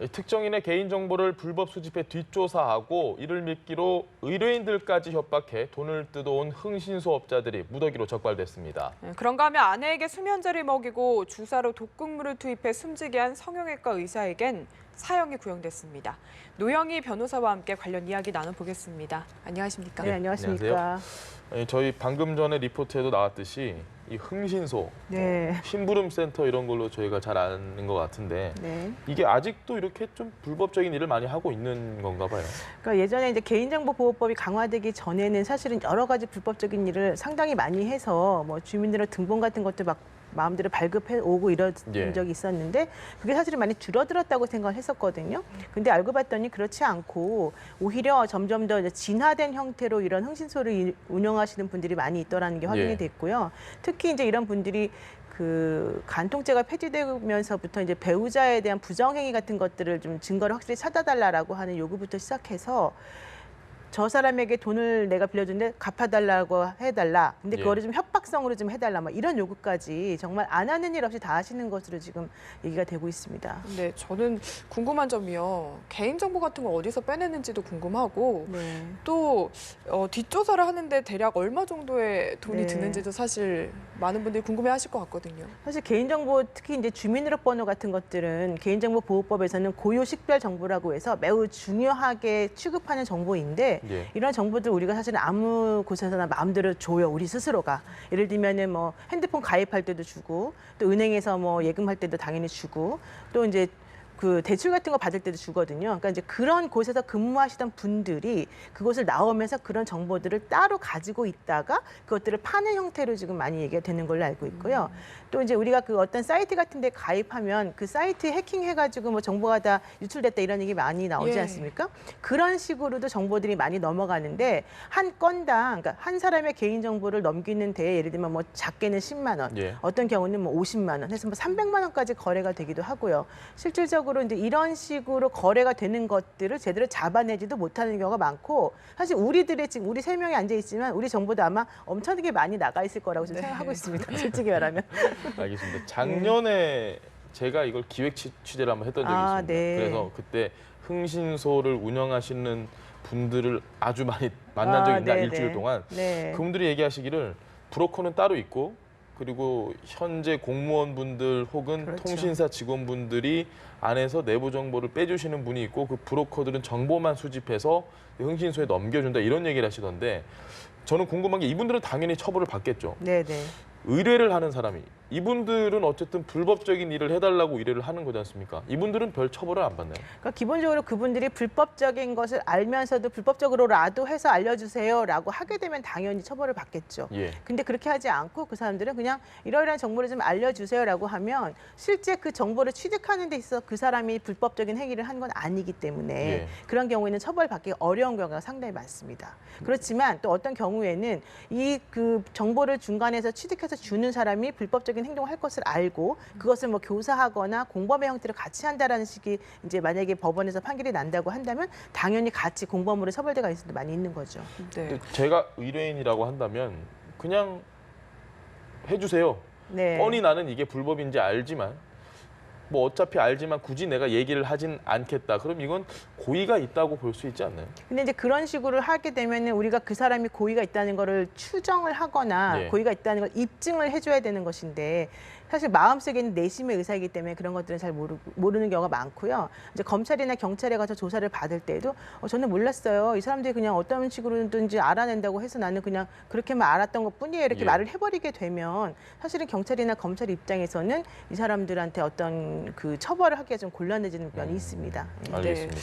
특정인의 개인정보를 불법 수집해 뒷조사하고 이를 미끼로 의뢰인들까지 협박해 돈을 뜯어온 흥신소업자들이 무더기로 적발됐습니다. 그런가 하면 아내에게 수면제를 먹이고 주사로 독극물을 투입해 숨지게 한 성형외과 의사에겐 사형이 구형됐습니다. 노영희 변호사와 함께 관련 이야기 나눠보겠습니다. 안녕하십니까? 네, 안녕하십니까? 저희 방금 전에 리포트에도 나왔듯이 이 흥신소, 네. 심부름센터 이런 걸로 저희가 잘 아는 것 같은데 네. 이게 아직도 이렇게 좀 불법적인 일을 많이 하고 있는 건가 봐요. 그러니까 예전에 이제 개인정보보호법이 강화되기 전에는 사실은 여러 가지 불법적인 일을 상당히 많이 해서 뭐 주민들의 등본 같은 것도 막 마음대로 발급해 오고 이런 예. 적이 있었는데 그게 사실은 많이 줄어들었다고 생각을 했었거든요. 근데 알고 봤더니 그렇지 않고 오히려 점점 더 이제 진화된 형태로 이런 흥신소를 운영하시는 분들이 많이 있더라는 게 확인이 예. 됐고요. 특히 이제 이런 분들이 그 간통죄가 폐지되면서부터 이제 배우자에 대한 부정행위 같은 것들을 좀 증거를 확실히 찾아달라고 하는 요구부터 시작해서 저 사람에게 돈을 내가 빌려줬는데 갚아달라고 해달라. 근데 예. 그거를 좀 협박성으로 좀 해달라. 막 이런 요구까지 정말 안 하는 일 없이 다 하시는 것으로 지금 얘기가 되고 있습니다. 네, 저는 궁금한 점이요. 개인정보 같은 거 어디서 빼내는지도 궁금하고 네. 또 뒷조사를 하는데 대략 얼마 정도의 돈이 네. 드는지도 사실 많은 분들이 궁금해하실 것 같거든요. 사실 개인정보 특히 이제 주민등록번호 같은 것들은 개인정보보호법에서는 고유식별 정보라고 해서 매우 중요하게 취급하는 정보인데 예. 이런 정보들 우리가 사실 아무 곳에서나 마음대로 줘요. 우리 스스로가. 예를 들면은 뭐 핸드폰 가입할 때도 주고 또 은행에서 뭐 예금할 때도 당연히 주고 또 이제 그 대출 같은 거 받을 때도 주거든요. 그러니까 이제 그런 곳에서 근무하시던 분들이 그곳을 나오면서 그런 정보들을 따로 가지고 있다가 그것들을 파는 형태로 지금 많이 얘기가 되는 걸로 알고 있고요. 또 이제 우리가 그 어떤 사이트 같은 데 가입하면 그 사이트 해킹해가지고 뭐 정보가 다 유출됐다 이런 얘기 많이 나오지 예. 않습니까? 그런 식으로도 정보들이 많이 넘어가는데 한 건당, 그러니까 한 사람의 개인정보를 넘기는 데 예를 들면 뭐 작게는 10만 원, 예. 어떤 경우는 뭐 50만 원 해서 뭐 300만 원까지 거래가 되기도 하고요. 실질적으로 이제 이런 식으로 거래가 되는 것들을 제대로 잡아내지도 못하는 경우가 많고 사실 우리들의 지금 우리 3명이 앉아 있지만 우리 정보도 아마 엄청나게 많이 나가 있을 거라고 좀 네. 생각하고 있습니다. 솔직히 말하면. 알겠습니다. 작년에 제가 이걸 기획 취재를 한번 했던 적이 아, 있습니다. 네. 그래서 그때 흥신소를 운영하시는 분들을 아주 많이 만난 적이 있는데 네, 일주일 네. 동안 네. 그분들이 얘기하시기를 브로커는 따로 있고 그리고 현재 공무원분들 혹은 그렇죠. 통신사 직원분들이 안에서 내부 정보를 빼주시는 분이 있고 그 브로커들은 정보만 수집해서 흥신소에 넘겨준다 이런 얘기를 하시던데 저는 궁금한 게 이분들은 당연히 처벌을 받겠죠. 네, 네. 의뢰를 하는 사람이 이분들은 어쨌든 불법적인 일을 해달라고 의뢰를 하는 거지 않습니까? 이분들은 별 처벌을 안 받나요? 그러니까 기본적으로 그분들이 불법적인 것을 알면서도 불법적으로라도 해서 알려주세요라고 하게 되면 당연히 처벌을 받겠죠. 예. 근데 그렇게 하지 않고 그 사람들은 그냥 이러이러한 정보를 좀 알려주세요라고 하면 실제 그 정보를 취득하는 데 있어서 그 사람이 불법적인 행위를 한 건 아니기 때문에 예. 그런 경우에는 처벌받기 어려운 경우가 상당히 많습니다. 그렇지만 또 어떤 경우에는 이 그 정보를 중간에서 취득해서 주는 사람이 불법적인 행동을 할 것을 알고 그것을 뭐 교사하거나 공범의 형태로 같이 한다라는 식이 이제 만약에 법원에서 판결이 난다고 한다면 당연히 같이 공범으로 처벌될 가능성도 많이 있는 거죠. 네. 근데 제가 의뢰인이라고 한다면 그냥 해주세요. 네. 뻔히 나는 이게 불법인지 알지만 뭐 어차피 알지만 굳이 내가 얘기를 하진 않겠다. 그럼 이건 고의가 있다고 볼 수 있지 않나요? 근데 이제 그런 식으로 하게 되면은 우리가 그 사람이 고의가 있다는 거를 추정을 하거나 예. 고의가 있다는 걸 입증을 해줘야 되는 것인데 사실 마음속에는 내심의 의사이기 때문에 그런 것들은 잘 모르는 경우가 많고요. 이제 검찰이나 경찰에 가서 조사를 받을 때도 저는 몰랐어요. 이 사람들이 그냥 어떤 식으로든지 알아낸다고 해서 나는 그냥 그렇게만 알았던 것뿐이에요. 이렇게 예. 말을 해버리게 되면 사실은 경찰이나 검찰 입장에서는 이 사람들한테 어떤 그 처벌을 하기가 좀 곤란해지는 면이 있습니다. 알겠습니다.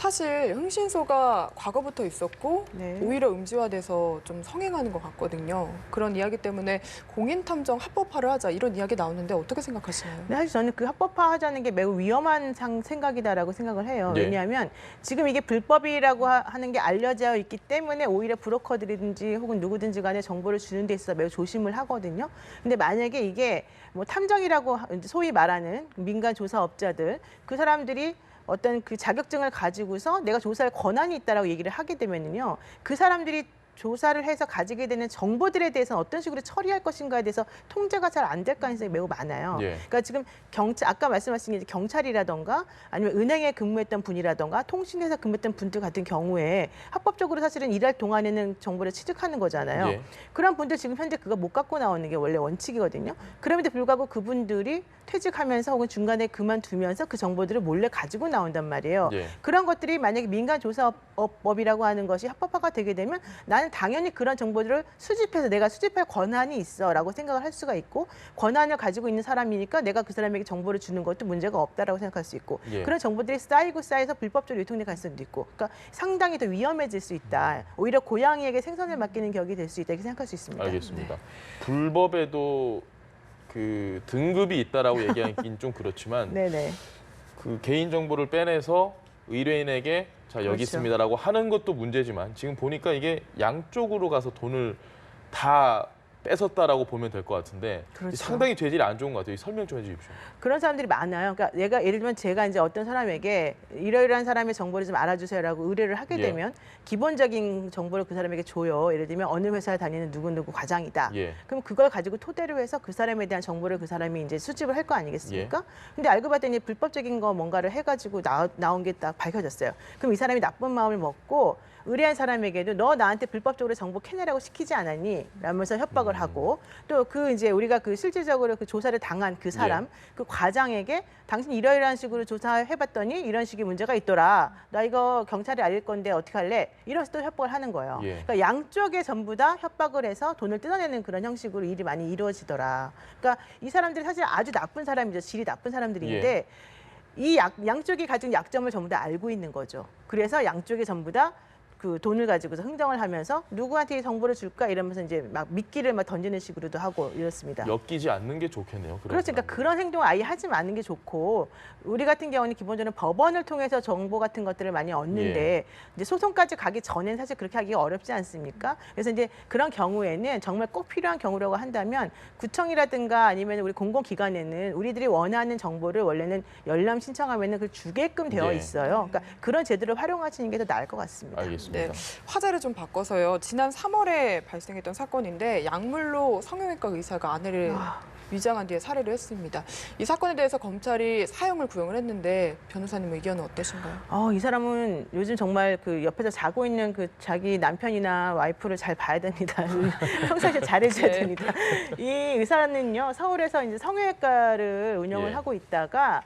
사실 흥신소가 과거부터 있었고 네. 오히려 음지화돼서 좀 성행하는 것 같거든요. 그런 이야기 때문에 공인탐정 합법화를 하자 이런 이야기 나오는데 어떻게 생각하시나요? 네, 사실 저는 그 합법화하자는 게 매우 위험한 생각이다라고 생각을 해요. 네. 왜냐하면 지금 이게 불법이라고 하는 게 알려져 있기 때문에 오히려 브로커들이든지 혹은 누구든지 간에 정보를 주는 데 있어서 매우 조심을 하거든요. 근데 만약에 이게 뭐 탐정이라고 소위 말하는 민간 조사업자들 그 사람들이 어떤 그 자격증을 가지고서 내가 조사할 권한이 있다라고 얘기를 하게 되면요. 그 사람들이 조사를 해서 가지게 되는 정보들에 대해서 어떤 식으로 처리할 것인가에 대해서 통제가 잘 안 될 가능성이 매우 많아요. 예. 그러니까 지금 아까 말씀하신 게 경찰이라던가 아니면 은행에 근무했던 분이라던가 통신회사 근무했던 분들 같은 경우에 합법적으로 사실은 일할 동안에는 정보를 취득하는 거잖아요. 예. 그런 분들 지금 현재 그거 못 갖고 나오는 게 원래 원칙이거든요. 그럼에도 불구하고 그분들이 퇴직하면서 혹은 중간에 그만두면서 그 정보들을 몰래 가지고 나온단 말이에요. 예. 그런 것들이 만약에 민간조사법이라고 하는 것이 합법화가 되게 되면 나는 당연히 그런 정보들을 수집해서 내가 수집할 권한이 있어라고 생각을 할 수가 있고 권한을 가지고 있는 사람이니까 내가 그 사람에게 정보를 주는 것도 문제가 없다라고 생각할 수 있고 예. 그런 정보들이 쌓여서 불법적으로 유통될 가능성도 있고 그러니까 상당히 더 위험해질 수 있다. 오히려 고양이에게 생선을 맡기는 격이 될 수 있다 이렇게 생각할 수 있습니다. 알겠습니다. 불법에도 그 등급이 있다라고 얘기하기는 좀 그렇지만 네네. 그 개인 정보를 빼내서 의뢰인에게 자 여기 그렇죠. 있습니다라고 하는 것도 문제지만 지금 보니까 이게 양쪽으로 가서 돈을 다 뺏었다라고 보면 될 것 같은데 그렇죠. 상당히 죄질이 안 좋은 것 같아요. 설명 좀 해주십시오. 그런 사람들이 많아요. 그러니까 예를 들면 제가 이제 어떤 사람에게 이러이러한 사람의 정보를 좀 알아주세요라고 의뢰를 하게 예. 되면 기본적인 정보를 그 사람에게 줘요. 예를 들면 어느 회사에 다니는 누구누구 과장이다. 예. 그럼 그걸 가지고 토대로 해서 그 사람에 대한 정보를 그 사람이 이제 수집을 할 거 아니겠습니까? 예. 근데 알고 봤더니 불법적인 거 뭔가를 해가지고 나온 게 딱 밝혀졌어요. 그럼 이 사람이 나쁜 마음을 먹고 의뢰한 사람에게도 너 나한테 불법적으로 정보 캐내라고 시키지 않았니? 라면서 협박을 하고 또 그 이제 우리가 그 실질적으로 그 조사를 당한 그 사람, 그 과장에게 당신 이러이러한 식으로 조사해봤더니 이런 식의 문제가 있더라. 나 이거 경찰에 알릴 건데 어떻게 할래? 이래서 또 협박을 하는 거예요. 예. 그러니까 양쪽에 전부 다 협박을 해서 돈을 뜯어내는 그런 형식으로 일이 많이 이루어지더라. 그러니까 이 사람들이 사실 아주 나쁜 사람이죠. 질이 나쁜 사람들인데 이 양쪽이 가진 약점을 전부 다 알고 있는 거죠. 그래서 양쪽이 전부 다 그 돈을 가지고서 흥정을 하면서 누구한테 이 정보를 줄까 이러면서 이제 막 미끼를 막 던지는 식으로도 하고 이렇습니다. 엮이지 않는 게 좋겠네요. 그런 그렇죠. 그러니까 그런 행동 아예 하지 않는 게 좋고 우리 같은 경우는 기본적으로 법원을 통해서 정보 같은 것들을 많이 얻는데 이제 소송까지 가기 전엔 사실 그렇게 하기가 어렵지 않습니까? 그래서 이제 그런 경우에는 정말 꼭 필요한 경우라고 한다면 구청이라든가 아니면 우리 공공기관에는 우리들이 원하는 정보를 원래는 열람 신청하면은 그걸 주게끔 되어 예. 있어요. 그러니까 그런 제도를 활용하시는 게 더 나을 것 같습니다. 알겠습니다. 네, 화제를 좀 바꿔서요. 지난 3월에 발생했던 사건인데 약물로 성형외과 의사가 아내를 위장한 뒤에 살해를 했습니다. 이 사건에 대해서 검찰이 사형을 구형을 했는데 변호사님 의견은 어떠신가요? 이 사람은 요즘 정말 그 옆에서 자고 있는 그 자기 남편이나 와이프를 잘 봐야 됩니다. 평상시에 잘해줘야 네. 됩니다. 이 의사는요, 서울에서 이제 성형외과를 운영을 예. 하고 있다가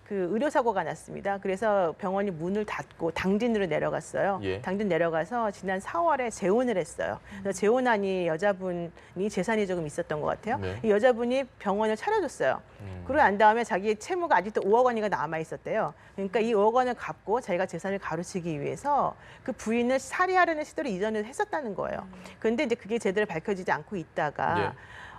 그 의료사고가 났습니다. 그래서 병원이 문을 닫고 당진으로 내려갔어요. 예. 당진 내려가서 지난 4월에 재혼을 했어요. 그래서 재혼하니 여자분이 재산이 조금 있었던 것 같아요. 네. 이 여자분이 병원을 차려줬어요. 그러고 난 다음에 자기 채무가 아직도 5억 원이가 남아 있었대요. 그러니까 이 5억 원을 갚고 자기가 재산을 가로채기 위해서 그 부인을 살해하려는 시도를 이전에 했었다는 거예요. 그런데 이제 그게 제대로 밝혀지지 않고 있다가 예.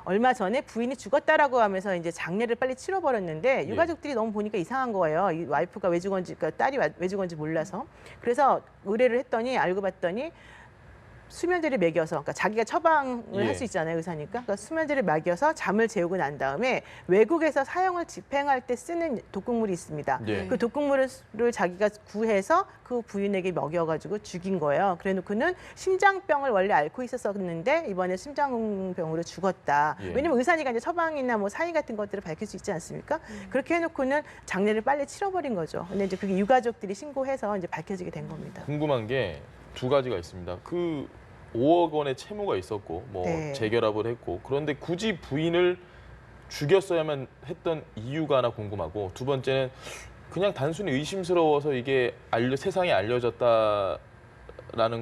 얼마 전에 부인이 죽었다라고 하면서 이제 장례를 빨리 치러버렸는데 예. 유가족들이 너무 보니까 이상한 거예요. 이 와이프가 왜 죽었는지, 그러니까 딸이 왜 죽었는지 몰라서. 그래서 의뢰를 했더니 알고 봤더니 수면제를 먹여서, 그러니까 자기가 처방을 예. 할 수 있잖아요, 의사니까. 그러니까 수면제를 먹여서 잠을 재우고 난 다음에 외국에서 사형을 집행할 때 쓰는 독극물이 있습니다. 예. 그 독극물을 자기가 구해서 그 부인에게 먹여가지고 죽인 거예요. 그래놓고는 심장병을 원래 앓고 있었는데 이번에 심장병으로 죽었다. 예. 왜냐면 의사니까 이제 처방이나 뭐 사인 같은 것들을 밝힐 수 있지 않습니까? 그렇게 해놓고는 장례를 빨리 치러버린 거죠. 근데 이제 그게 유가족들이 신고해서 이제 밝혀지게 된 겁니다. 궁금한 게 두 가지가 있습니다. 그 5억 원의 채무가 있었고 뭐 네. 재결합을 했고 그런데 굳이 부인을 죽였어야만 했던 이유가 하나 궁금하고 두 번째는 그냥 단순히 의심스러워서 이게 세상에 알려졌다라는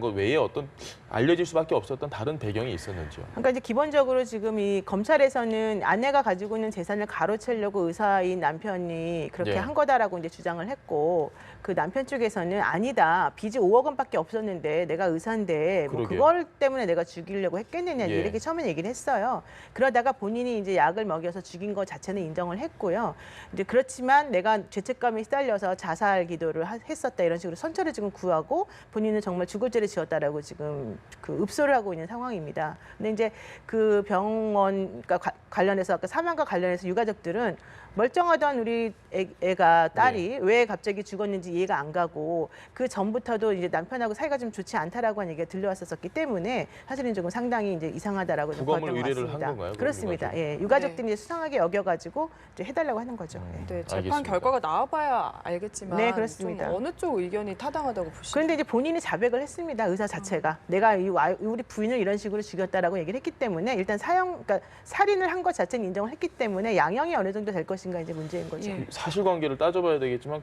것 외에 어떤 알려질 수밖에 없었던 다른 배경이 있었는지요? 그러니까 이제 기본적으로 지금 이 검찰에서는 아내가 가지고 있는 재산을 가로채려고 의사인 남편이 그렇게 네. 한 거다라고 이제 주장을 했고 그 남편 쪽에서는 아니다. 빚이 5억 원밖에 없었는데 내가 의사인데 뭐 그러게요. 그걸 때문에 내가 죽이려고 했겠느냐 예. 이렇게 처음에 얘기를 했어요. 그러다가 본인이 이제 약을 먹여서 죽인 거 자체는 인정을 했고요. 이제 그렇지만 내가 죄책감에 시달려서 자살 기도를 했었다 이런 식으로 선처를 지금 구하고 본인은 정말 죽을 죄를 지었다라고 지금 그 읍소를 하고 있는 상황입니다. 근데 이제 그 병원 관련해서 아까 사망과 관련해서 유가족들은 멀쩡하던 우리 애가 딸이 왜 갑자기 죽었는지 이해가 안 가고 그 전부터도 이제 남편하고 사이가 좀 좋지 않다라고 하는 얘기가 들려왔었기 때문에 사실은 조금 상당히 이제 이상하다라고 좀 부검을 보았던 것 의뢰를 같습니다. 한 건가요? 그럼 그렇습니다. 유가족이? 예, 유가족들이 이제 수상하게 여겨가지고 이제 해달라고 하는 거죠. 예. 네, 재판 알겠습니다. 결과가 나와봐야 알겠지만 네, 그렇습니다. 좀 어느 쪽 의견이 타당하다고 보시나요? 그런데 이제 본인이 자백을 했습니다. 의사 자체가 내가 우리 부인을 이런 식으로 죽였다라고 얘기를 했기 때문에 일단 그러니까 살인을 한 것 자체는 인정을 했기 때문에 양형이 어느 정도 될 것인가 이제 문제인 거죠. 예. 사실관계를 따져봐야 되겠지만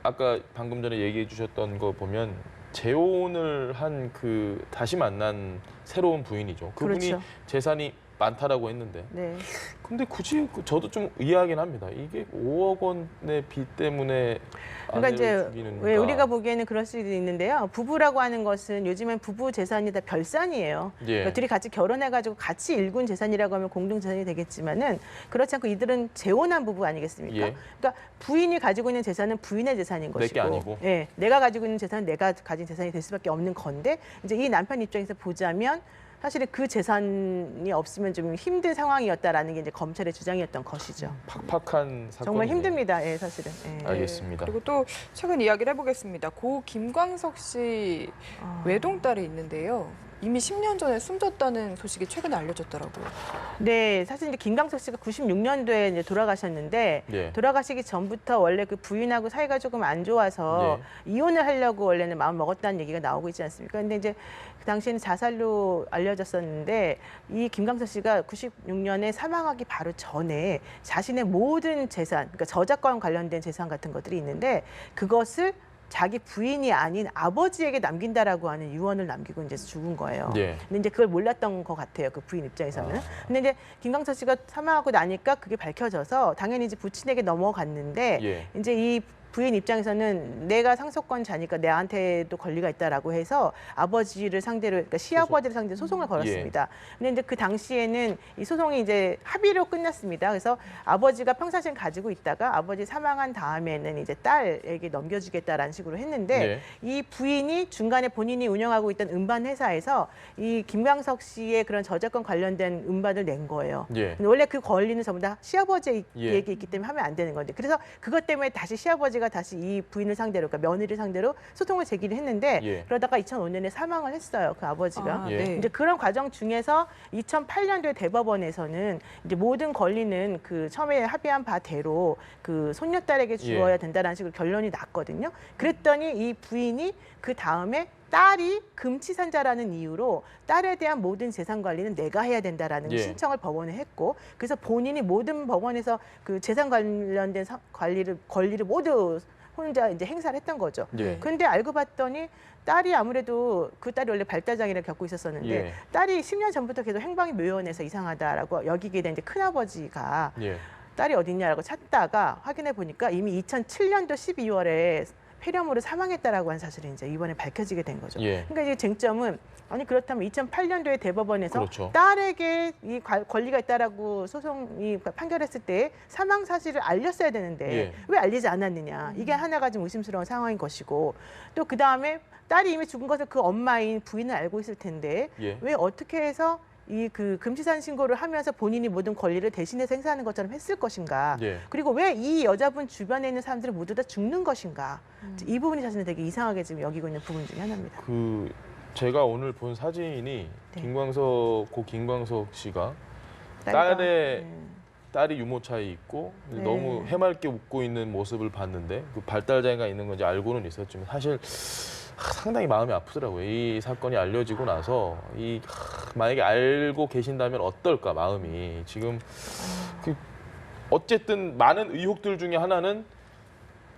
아까 방금 전에 얘기해 주셨던 거 보면 재혼을 한 다시 만난 새로운 부인이죠. 그분이 그렇죠. 재산이 많다라고 했는데 네. 근데 굳이 저도 좀 의아하긴 합니다. 이게 5억 원의 빚 때문에 그러니까 아내를 이제 죽이는가. 왜 우리가 보기에는 그럴 수도 있는데요. 부부라고 하는 것은 요즘엔 부부 재산이 다 별산이에요. 예. 그러니까 둘이 같이 결혼해가지고 같이 일군 재산이라고 하면 공동 재산이 되겠지만은 그렇지 않고 이들은 재혼한 부부 아니겠습니까? 예. 그러니까 부인이 가지고 있는 재산은 부인의 재산인 내게 것이고, 아니고. 예, 내가 가지고 있는 재산은 내가 가진 재산이 될 수밖에 없는 건데 이제 이 남편 입장에서 보자면. 사실은 그 재산이 없으면 좀 힘든 상황이었다라는 게 이제 검찰의 주장이었던 것이죠. 팍팍한 사건. 정말 힘듭니다. 예, 사실은. 예. 알겠습니다. 그리고 또 최근 이야기를 해보겠습니다. 고 김광석 씨 외동딸이 있는데요. 이미 10년 전에 숨졌다는 소식이 최근에 알려졌더라고요. 네, 사실 이제 김광석 씨가 96년도에 이제 돌아가셨는데 예. 돌아가시기 전부터 원래 그 부인하고 사이가 조금 안 좋아서 이혼을 하려고 원래는 마음 먹었다는 얘기가 나오고 있지 않습니까? 근데 이제 그 당시에는 자살로 알려졌었는데 이 김광석 씨가 96년에 사망하기 바로 전에 자신의 모든 재산, 그러니까 저작권 관련된 재산 같은 것들이 있는데 그것을 자기 부인이 아닌 아버지에게 남긴다라고 하는 유언을 남기고 이제 죽은 거예요. 예. 근데 이제 그걸 몰랐던 것 같아요. 그 부인 입장에서는. 근데 이제 김광석 씨가 사망하고 나니까 그게 밝혀져서 당연히 이제 부친에게 넘어갔는데 예. 이제 이 부인 입장에서는 내가 상속권자니까 내한테도 권리가 있다라고 해서 아버지를 상대로, 그러니까 시아버지를 상대로 소송을 걸었습니다. 근데 이제 그 당시에는 이 소송이 이제 합의로 끝났습니다. 그래서 아버지가 평상시에 가지고 있다가 아버지 사망한 다음에는 이제 딸에게 넘겨주겠다라는 식으로 했는데 이 부인이 중간에 본인이 운영하고 있던 음반 회사에서 이 김광석 씨의 그런 저작권 관련된 음반을 낸 거예요. 근데 원래 그 권리는 전부 다 시아버지에게 있기 때문에 하면 안 되는 건데 그래서 그것 때문에 다시 시아버지가 다시 이 부인을 상대로, 그러니까 며느리를 상대로 소송을 제기를 했는데 그러다가 2005년에 사망을 했어요. 그 아버지가. 이제 그런 과정 중에서 2008년도에 대법원에서는 이제 모든 권리는 그 처음에 합의한 바대로 그 손녀딸에게 주어야 된다라는 식으로 결론이 났거든요. 그랬더니 이 부인이 그 다음에 딸이 금치산자라는 이유로 딸에 대한 모든 재산 관리는 내가 해야 된다라는 신청을 법원에 했고 그래서 본인이 모든 법원에서 그 재산 관련된 권리를 모두 혼자 이제 행사를 했던 거죠. 그런데 알고 봤더니 딸이 아무래도 그 딸이 원래 발달장애를 겪고 있었었는데 딸이 10년 전부터 계속 행방이 묘연해서 이상하다라고 여기게 된 이제 큰아버지가 딸이 어딨냐라고 찾다가 확인해 보니까 이미 2007년도 12월에 폐렴으로 사망했다라고 하는 사실이 이제 이번에 밝혀지게 된 거죠. 그러니까 이제 쟁점은 아니 그렇다면 2008년도에 대법원에서 딸에게 이 권리가 있다라고 소송이 판결했을 때 사망 사실을 알렸어야 되는데 왜 알리지 않았느냐. 이게 하나가 좀 의심스러운 상황인 것이고 또 그 다음에 딸이 이미 죽은 것을 그 엄마인 부인은 알고 있을 텐데 왜 어떻게 해서 이 그 금치산 신고를 하면서 본인이 모든 권리를 대신해서 행사하는 것처럼 했을 것인가. 그리고 왜 이 여자분 주변에 있는 사람들은 모두 다 죽는 것인가. 이 부분이 사실은 되게 이상하게 지금 여기고 있는 부분 중에 하나입니다. 제가 오늘 본 사진이 고 김광석 씨가 딸이 유모차에 있고 너무 해맑게 웃고 있는 모습을 봤는데 그 발달장애가 있는 건지 알고는 있었지만 사실 상당히 마음이 아프더라고요. 이 사건이 알려지고 나서 만약에 알고 계신다면 어떨까 마음이 지금 어쨌든 많은 의혹들 중에 하나는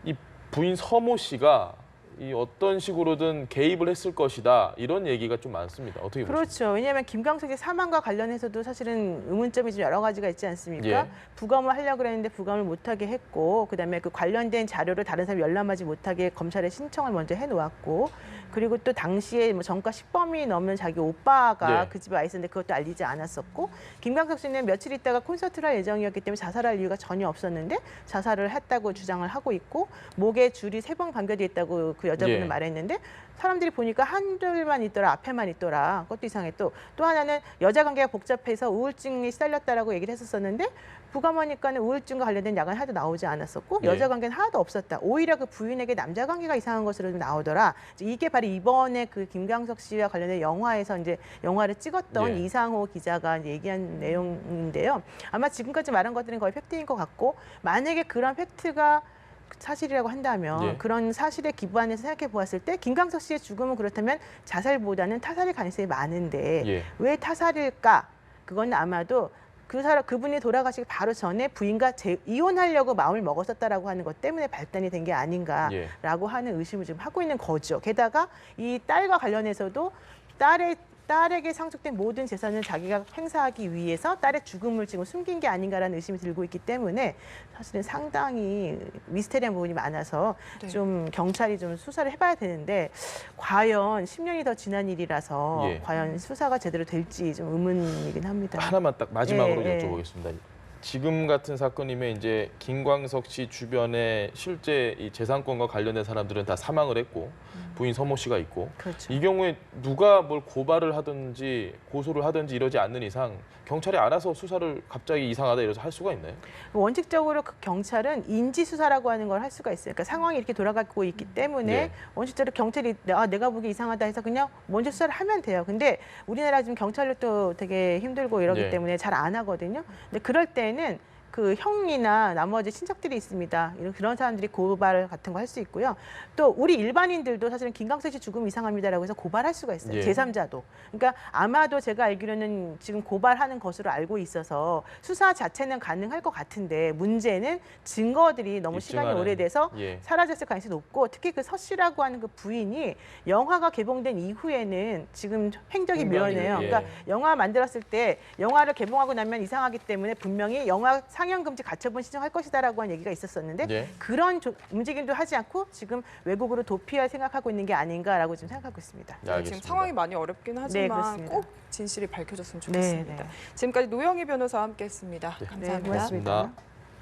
이 부인 서모 씨가 이 어떤 식으로든 개입을 했을 것이다 이런 얘기가 좀 많습니다. 어떻게 보십니까? 그렇죠. 왜냐하면 김광석의 사망과 관련해서도 사실은 의문점이 좀 여러 가지가 있지 않습니까? 부검을 하려고 그랬는데 부검을 못하게 했고 그다음에 그 관련된 자료를 다른 사람이 열람하지 못하게 검찰에 신청을 먼저 해놓았고 그리고 또 당시에 뭐 전과 10범이 넘는 자기 오빠가 그 집에 와 있었는데 그것도 알리지 않았었고 김광석 씨는 며칠 있다가 콘서트를 할 예정이었기 때문에 자살할 이유가 전혀 없었는데 자살을 했다고 주장을 하고 있고 목에 줄이 3번 감겨져 있다고 그 여자분은 예. 말했는데 사람들이 보니까 한둘만 있더라, 앞에만 있더라. 그것도 이상해. 또 하나는 여자 관계가 복잡해서 우울증이 시달렸다라고 얘기를 했었었는데 부검하니까는 우울증과 관련된 약은 하나도 나오지 않았었고 예. 여자 관계는 하나도 없었다. 오히려 그 부인에게 남자 관계가 이상한 것으로 좀 나오더라. 이게 바로 이번에 그 김광석 씨와 관련된 영화에서 이제 영화를 찍었던 예. 이상호 기자가 이제 얘기한 내용인데요. 아마 지금까지 말한 것들은 거의 팩트인 것 같고 만약에 그런 팩트가 사실이라고 한다면 예. 그런 사실에 기반해서 생각해 보았을 때 김광석 씨의 죽음은 그렇다면 자살보다는 타살일 가능성이 많은데 예. 왜 타살일까? 그건 아마도 그분이 돌아가시기 바로 전에 부인과 이혼하려고 마음을 먹었었다라고 하는 것 때문에 발단이 된 게 아닌가라고 예. 하는 의심을 지금 하고 있는 거죠. 게다가 이 딸과 관련해서도 딸에게 상속된 모든 재산을 자기가 행사하기 위해서 딸의 죽음을 지금 숨긴 게 아닌가라는 의심이 들고 있기 때문에 사실은 상당히 미스테리한 부분이 많아서 네. 좀 경찰이 좀 수사를 해봐야 되는데 과연 10년이 더 지난 일이라서 예. 과연 수사가 제대로 될지 좀 의문이긴 합니다. 하나만 딱 마지막으로 예, 예. 여쭤보겠습니다. 지금 같은 사건이면 이제 김광석 씨 주변에 실제 이 재산권과 관련된 사람들은 다 사망을 했고 부인 서모 씨가 있고 그렇죠. 이 경우에 누가 뭘 고발을 하든지 고소를 하든지 이러지 않는 이상 경찰이 알아서 수사를 갑자기 이상하다 이래서 할 수가 있나요? 원칙적으로 그 경찰은 인지 수사라고 하는 걸 할 수가 있어요. 그러니까 상황이 이렇게 돌아가고 있기 때문에 예. 원칙적으로 경찰이 내가 보기 이상하다 해서 그냥 먼저 수사를 하면 돼요. 근데 우리나라 지금 경찰력도 되게 힘들고 이러기 예. 때문에 잘 안 하거든요. 근데 그럴 때는 그 형이나 나머지 친척들이 있습니다. 그런 사람들이 고발 같은 거 할 수 있고요. 또 우리 일반인들도 사실은 김광석 씨 죽음 이상합니다라고 해서 고발할 수가 있어요. 예. 제3자도. 그러니까 아마도 제가 알기로는 지금 고발하는 것으로 알고 있어서 수사 자체는 가능할 것 같은데 문제는 증거들이 너무 시간이 입증하는, 오래돼서 예. 사라졌을 가능성이 높고 특히 그 서 씨라고 하는 그 부인이 영화가 개봉된 이후에는 지금 행적이 굉장히, 묘해요. 예. 그러니까 영화 만들었을 때 영화를 개봉하고 나면 이상하기 때문에 분명히 영화 상영 금지 가처분 신청할 것이다라고 한 얘기가 있었었는데 예. 그런 움직임도 하지 않고 지금 외국으로 도피할 생각하고 있는 게 아닌가라고 지금 생각하고 있습니다. 네, 알겠습니다. 지금 상황이 많이 어렵긴 하지만 그렇습니다. 꼭 진실이 밝혀졌으면 좋겠습니다. 네, 네. 지금까지 노영희 변호사와 함께했습니다. 네. 감사합니다. 네, 고맙습니다. 고맙습니다.